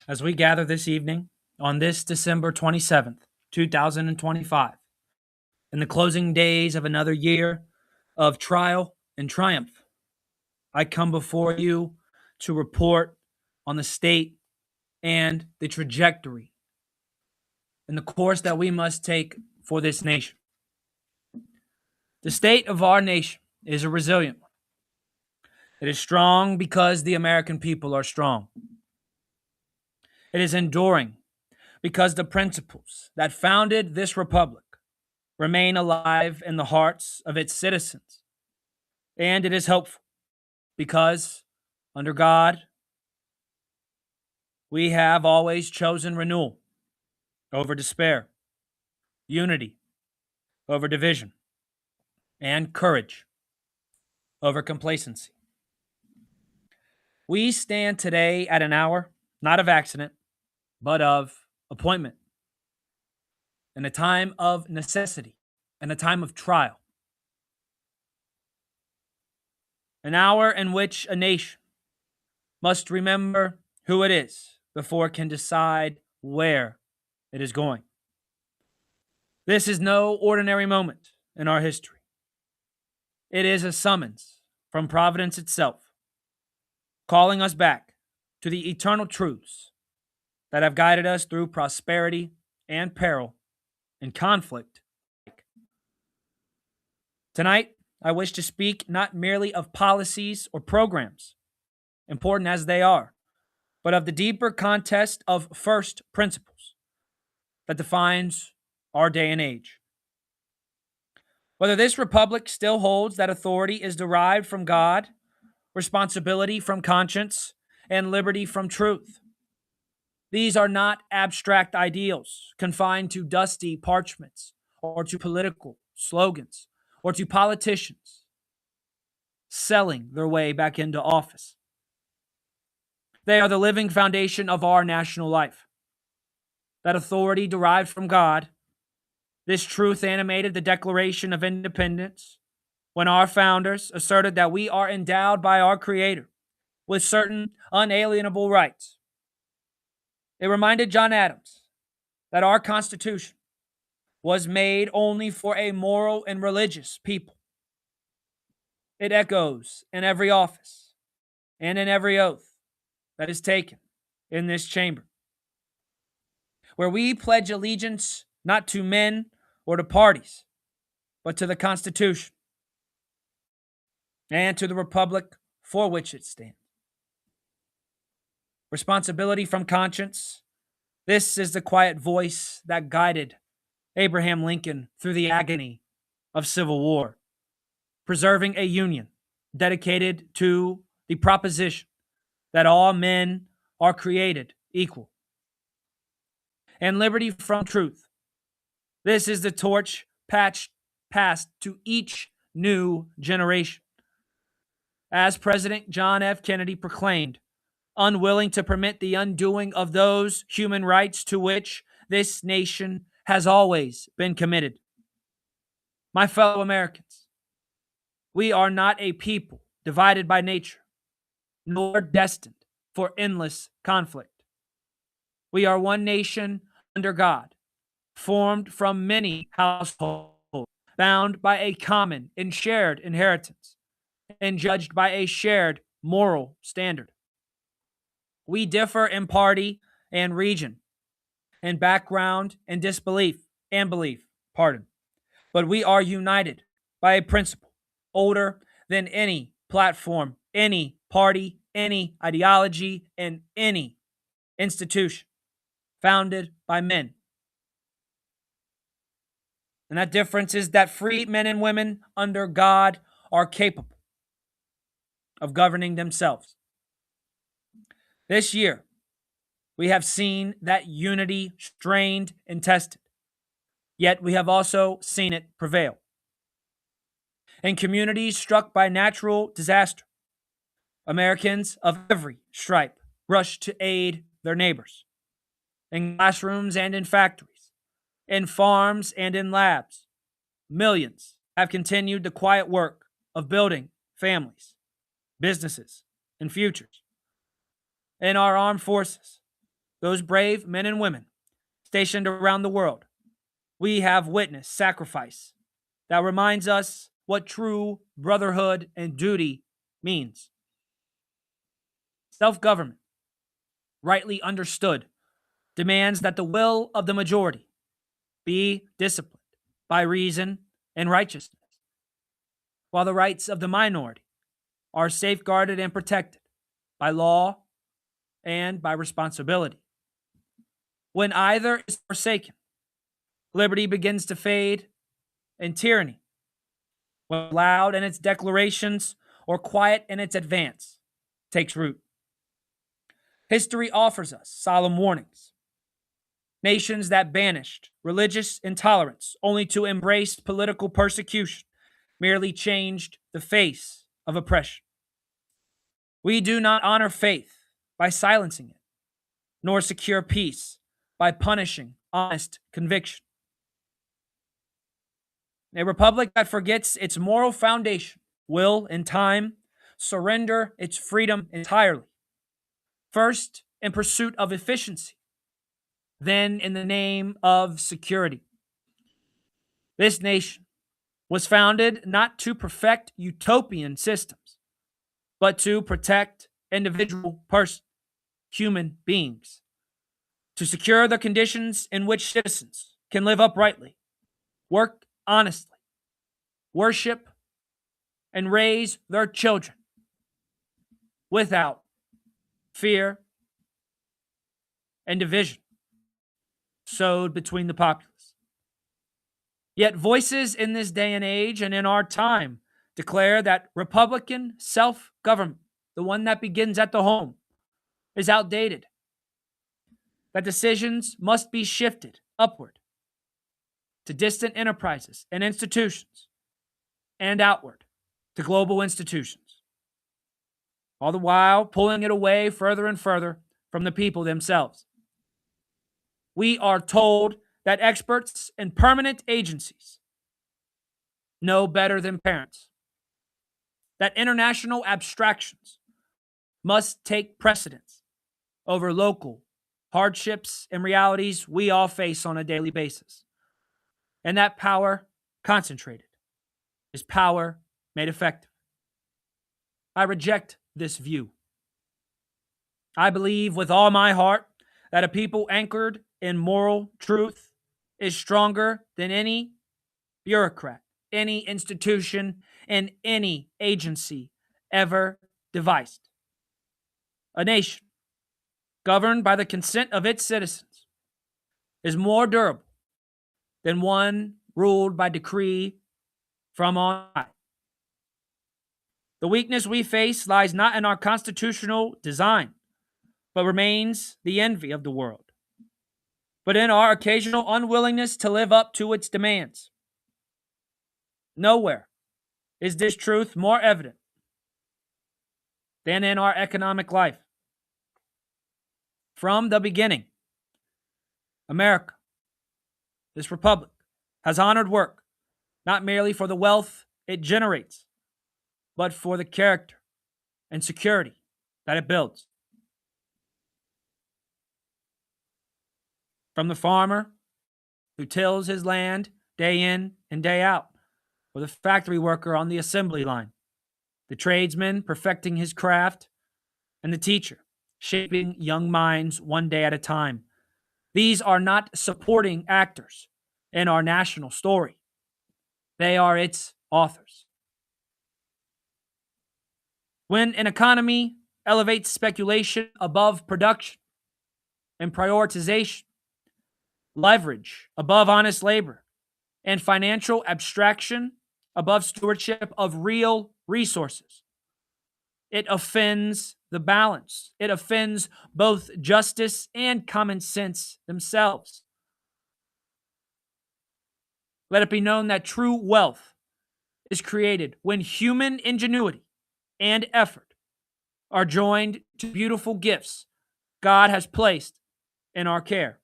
As we gather this evening on this December 27th, 2025, in the closing days of another year of trial and triumph, I come before you to report on the state and the trajectory and the course that we must take for this nation. The state of our nation is a resilient one. It is strong because the American people are strong. It is enduring because the principles that founded this republic remain alive in the hearts of its citizens. And it is hopeful because, under God, we have always chosen renewal over despair, unity over division, and courage over complacency. We stand today at an hour, not of accident, but of appointment, in a time of necessity, in a time of trial. An hour in which a nation must remember who it is before it can decide where it is going. This is no ordinary moment in our history. It is a summons from Providence itself, calling us back to the eternal truths that have guided us through prosperity and peril and conflict. Tonight, I wish to speak not merely of policies or programs, important as they are, but of the deeper contest of first principles that defines our day and age. Whether this republic still holds that authority is derived from God, responsibility from conscience, and liberty from truth. These are not abstract ideals confined to dusty parchments or to political slogans or to politicians selling their way back into office. They are the living foundation of our national life. That authority derived from God, this truth animated the Declaration of Independence when our founders asserted that we are endowed by our Creator with certain unalienable rights. It reminded John Adams that our Constitution was made only for a moral and religious people. It echoes in every office and in every oath that is taken in this chamber, where we pledge allegiance not to men or to parties, but to the Constitution and to the republic for which it stands. Responsibility from conscience. This is the quiet voice that guided Abraham Lincoln through the agony of civil war, preserving a union dedicated to the proposition that all men are created equal. And liberty from truth. This is the torch passed to each new generation. As President John F. Kennedy proclaimed, unwilling to permit the undoing of those human rights to which this nation has always been committed. My fellow Americans, we are not a people divided by nature, nor destined for endless conflict. We are one nation under God, formed from many households, bound by a common and shared inheritance, and judged by a shared moral standard. We differ in party and region, in background and disbelief and belief, but we are united by a principle older than any platform, any party, any ideology, and any institution founded by men. And that difference is that free men and women under God are capable of governing themselves. This year, we have seen that unity strained and tested, yet we have also seen it prevail. In communities struck by natural disaster, Americans of every stripe rush to aid their neighbors. In classrooms and in factories, in farms and in labs, millions have continued the quiet work of building families, businesses, and futures. In our armed forces, those brave men and women stationed around the world, we have witnessed sacrifice that reminds us what true brotherhood and duty means. Self-government, rightly understood, demands that the will of the majority be disciplined by reason and righteousness, while the rights of the minority are safeguarded and protected by law and by responsibility. When either is forsaken, liberty begins to fade and tyranny, whether loud in its declarations or quiet in its advance, takes root. History offers us solemn warnings. Nations that banished religious intolerance only to embrace political persecution merely changed the face of oppression. We do not honor faith by silencing it, nor secure peace by punishing honest conviction. A republic that forgets its moral foundation will, in time, surrender its freedom entirely, first in pursuit of efficiency, then in the name of security. This nation was founded not to perfect utopian systems, but to protect individual persons, human beings, to secure the conditions in which citizens can live uprightly, work honestly, worship, and raise their children without fear and division sowed between the populace. Yet voices in this day and age and in our time declare that Republican self-government, the one that begins at the home, is outdated, that decisions must be shifted upward to distant enterprises and institutions, and outward to global institutions, all the while pulling it away further and further from the people themselves. We are told that experts and permanent agencies know better than parents, that international abstractions must take precedence over local hardships and realities we all face on a daily basis, and that power concentrated is power made effective. I reject this view. I believe with all my heart that a people anchored in moral truth is stronger than any bureaucrat, any institution, and any agency ever devised. A nation governed by the consent of its citizens is more durable than one ruled by decree from on high. The weakness we face lies not in our constitutional design, but remains the envy of the world, but in our occasional unwillingness to live up to its demands. Nowhere is this truth more evident than in our economic life. From the beginning, America, this republic, has honored work, not merely for the wealth it generates, but for the character and security that it builds. From the farmer who tills his land day in and day out, or the factory worker on the assembly line, the tradesman perfecting his craft, and the teacher shaping young minds one day at a time. These are not supporting actors in our national story. They are its authors. When an economy elevates speculation above production and prioritization, leverage above honest labor, and financial abstraction above stewardship of real resources, it offends the balance. It offends both justice and common sense themselves. Let it be known that true wealth is created when human ingenuity and effort are joined to beautiful gifts God has placed in our care.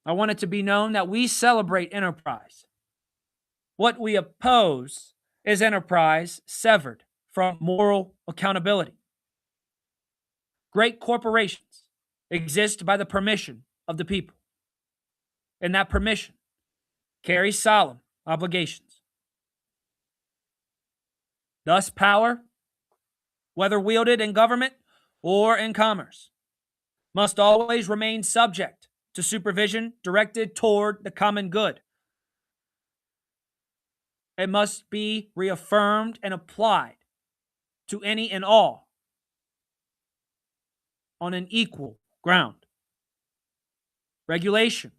I want it to be known that we celebrate enterprise. What we oppose is enterprise severed from moral accountability. Great corporations exist by the permission of the people, and that permission carries solemn obligations. Thus, power, whether wielded in government or in commerce, must always remain subject to supervision directed toward the common good. It must be reaffirmed and applied to any and all on an equal ground. Regulation,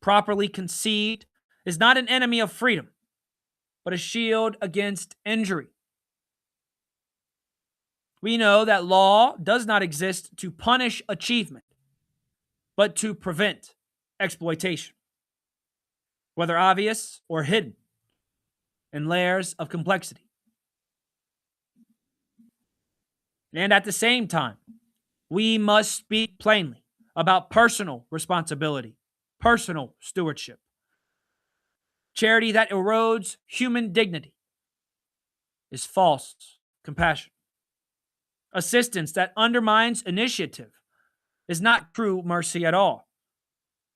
properly conceived, is not an enemy of freedom, but a shield against injury. We know that law does not exist to punish achievement, but to prevent exploitation, whether obvious or hidden in layers of complexity. And at the same time, we must speak plainly about personal responsibility, personal stewardship. Charity that erodes human dignity is false compassion. Assistance that undermines initiative is not true mercy at all.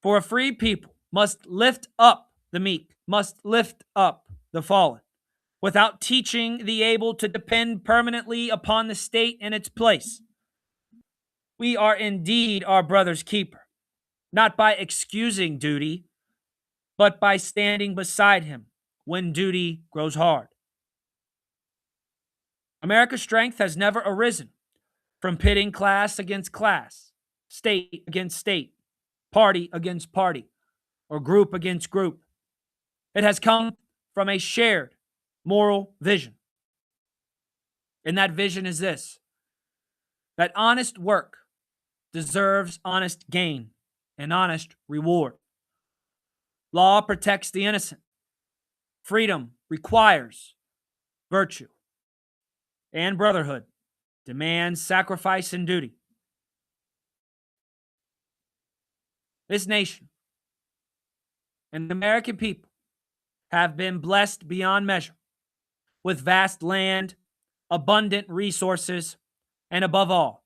For a free people must lift up the meek, must lift up the fallen, without teaching the able to depend permanently upon the state in its place. We are indeed our brother's keeper, not by excusing duty, but by standing beside him when duty grows hard. America's strength has never arisen from pitting class against class, state against state, party against party, or group against group. It has come from a shared moral vision. And that vision is this: that honest work deserves honest gain and honest reward. Law protects the innocent. Freedom requires virtue. And brotherhood demands sacrifice and duty. This nation and the American people have been blessed beyond measure with vast land, abundant resources, and above all,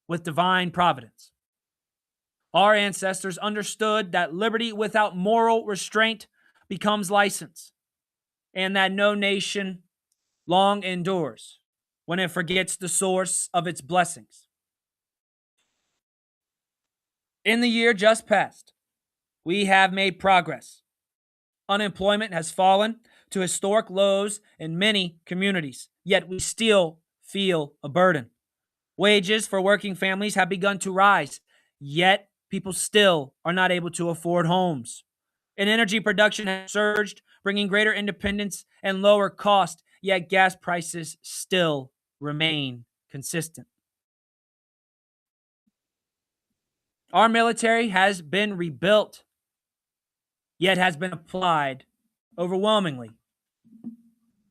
with divine providence. Our ancestors understood that liberty without moral restraint becomes license, and that no nation long endures when it forgets the source of its blessings. In the year just past, we have made progress. Unemployment has fallen to historic lows in many communities, yet we still feel a burden. Wages for working families have begun to rise, yet people still are not able to afford homes. And energy production has surged, bringing greater independence and lower cost, yet gas prices still remain consistent. Our military has been rebuilt, yet has been applied overwhelmingly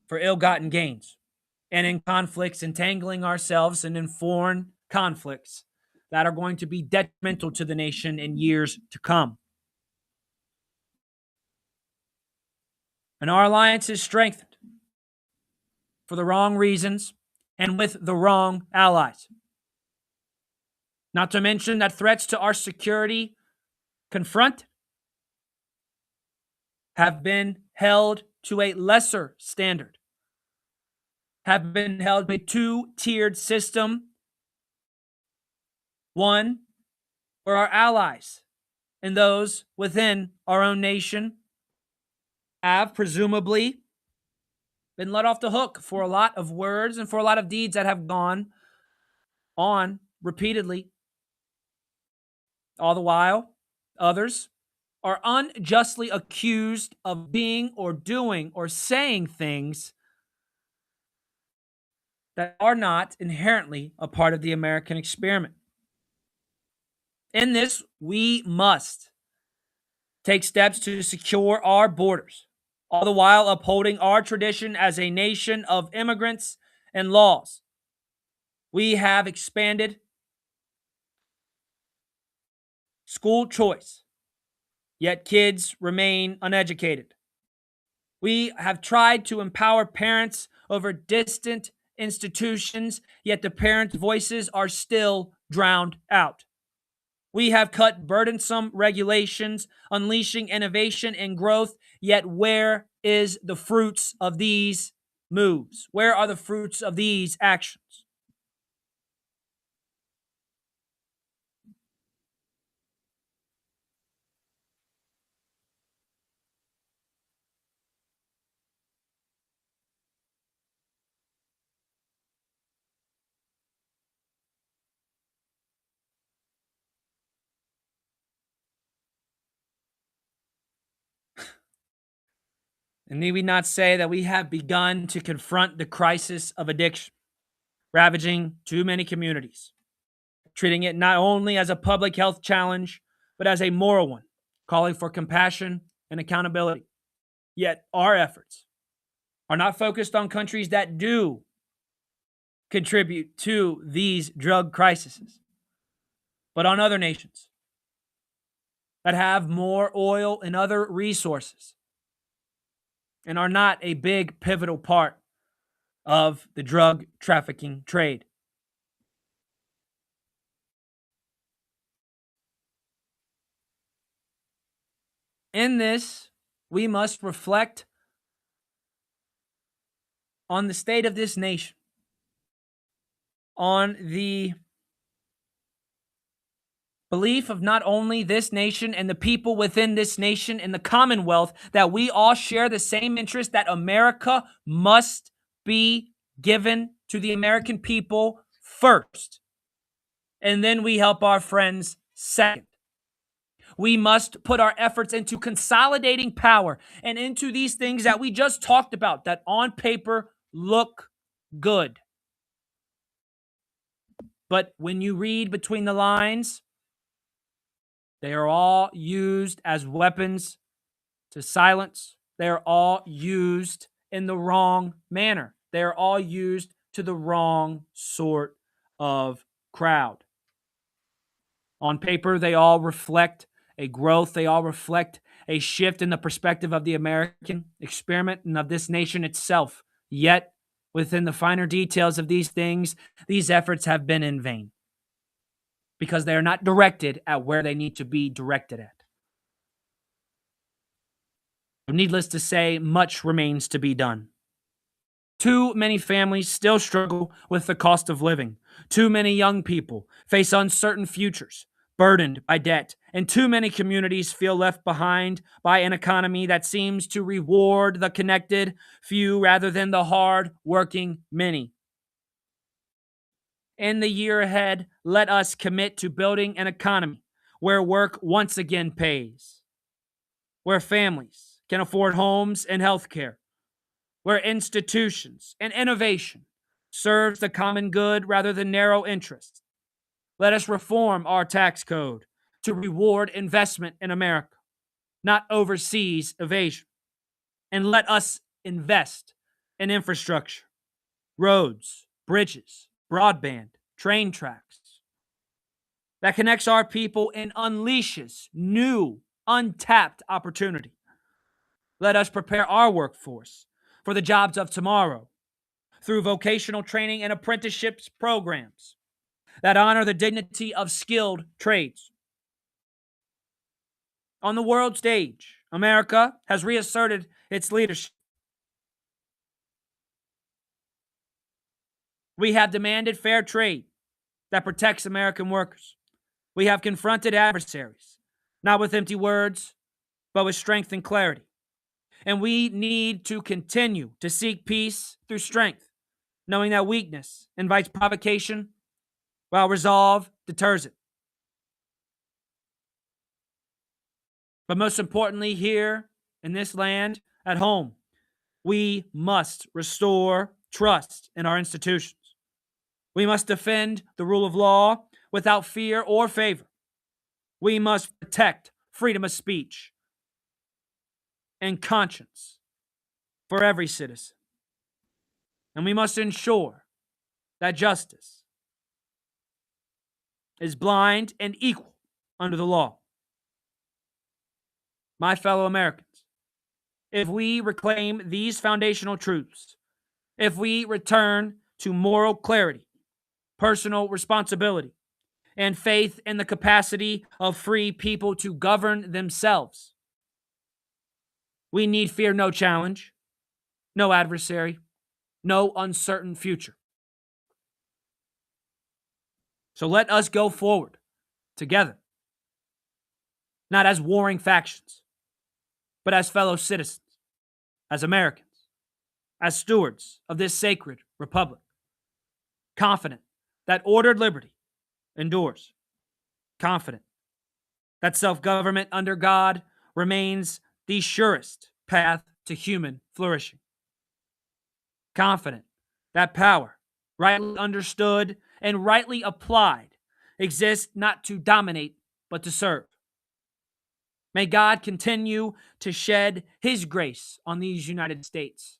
for ill-gotten gains and in conflicts, entangling ourselves in foreign conflicts that are going to be detrimental to the nation in years to come. And our alliance is strengthened for the wrong reasons and with the wrong allies. Not to mention that threats to our security confronted have been held to a lesser standard, have been held to a two-tiered system. One, where our allies and those within our own nation have presumably been let off the hook for a lot of words and for a lot of deeds that have gone on repeatedly. All the while, others are unjustly accused of being or doing or saying things that are not inherently a part of the American experiment. In this, we must take steps to secure our borders, all the while upholding our tradition as a nation of immigrants and laws. We have expanded school choice, yet kids remain uneducated. We have tried to empower parents over distant institutions, yet the parents' voices are still drowned out. We have cut burdensome regulations, unleashing innovation and growth, yet where is the fruits of these moves? Where are the fruits of these actions? And need we not say that we have begun to confront the crisis of addiction, ravaging too many communities, treating it not only as a public health challenge, but as a moral one, calling for compassion and accountability. Yet our efforts are not focused on countries that do contribute to these drug crises, but on other nations that have more oil and other resources and are not a big pivotal part of the drug trafficking trade. In this, we must reflect on the state of this nation, on the belief of not only this nation and the people within this nation and the Commonwealth that we all share the same interest that America must be given to the American people first. And then we help our friends second. We must put our efforts into consolidating power and into these things that we just talked about that on paper look good. But when you read between the lines, they are all used as weapons to silence. They are all used in the wrong manner. They are all used to the wrong sort of crowd. On paper, they all reflect a growth. They all reflect a shift in the perspective of the American experiment and of this nation itself. Yet, within the finer details of these things, these efforts have been in vain because they are not directed at where they need to be directed at. Needless to say, much remains to be done. Too many families still struggle with the cost of living. Too many young people face uncertain futures, burdened by debt, and too many communities feel left behind by an economy that seems to reward the connected few rather than the hard-working many. In the year ahead, let us commit to building an economy where work once again pays, where families can afford homes and health care, where institutions and innovation serves the common good rather than narrow interests. Let us reform our tax code to reward investment in America, not overseas evasion. And let us invest in infrastructure, roads, bridges, broadband, train tracks that connects our people and unleashes new, untapped opportunity. Let us prepare our workforce for the jobs of tomorrow through vocational training and apprenticeships programs that honor the dignity of skilled trades. On the world stage, America has reasserted its leadership. We have demanded fair trade that protects American workers. We have confronted adversaries, not with empty words, but with strength and clarity. And we need to continue to seek peace through strength, knowing that weakness invites provocation, while resolve deters it. But most importantly, here in this land, at home, we must restore trust in our institutions. We must defend the rule of law without fear or favor. We must protect freedom of speech and conscience for every citizen. And we must ensure that justice is blind and equal under the law. My fellow Americans, if we reclaim these foundational truths, if we return to moral clarity, personal responsibility, and faith in the capacity of free people to govern themselves. We need fear no challenge, no adversary, no uncertain future. So let us go forward together, not as warring factions, but as fellow citizens, as Americans, as stewards of this sacred republic, confident that ordered liberty endures, confident that self-government under God remains the surest path to human flourishing, confident that power, rightly understood and rightly applied, exists not to dominate, but to serve. May God continue to shed His grace on these United States,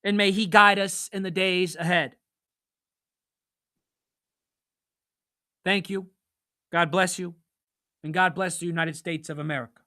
and may He guide us in the days ahead. Thank you. God bless you, and God bless the United States of America.